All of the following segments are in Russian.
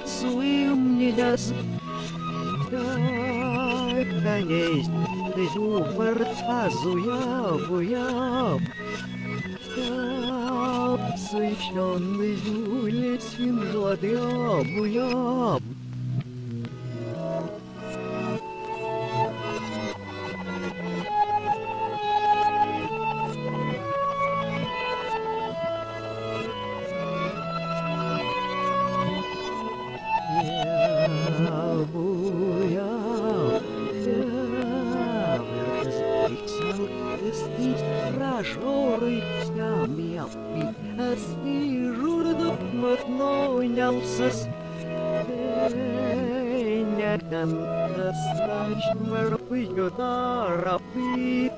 свым не даст. Да есть, ты юмор азуя-буя. Да, священный улетим жладя-буя. Рожоры сямяпи, снижурдук махнонялсас. Няган остач мэрпыю дарапи.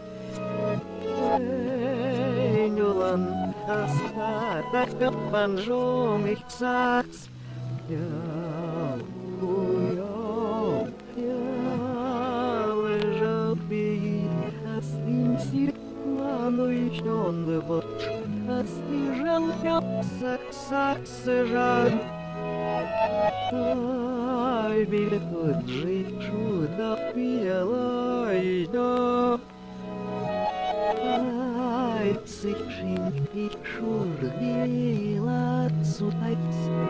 Нюлан остаток панжом их сакс. Я лежал перед остынь ну еще он вот освежал саксажан. Ай, ведь тут жить чудо пела и да. Ай, цыпшинки шургила цутайц.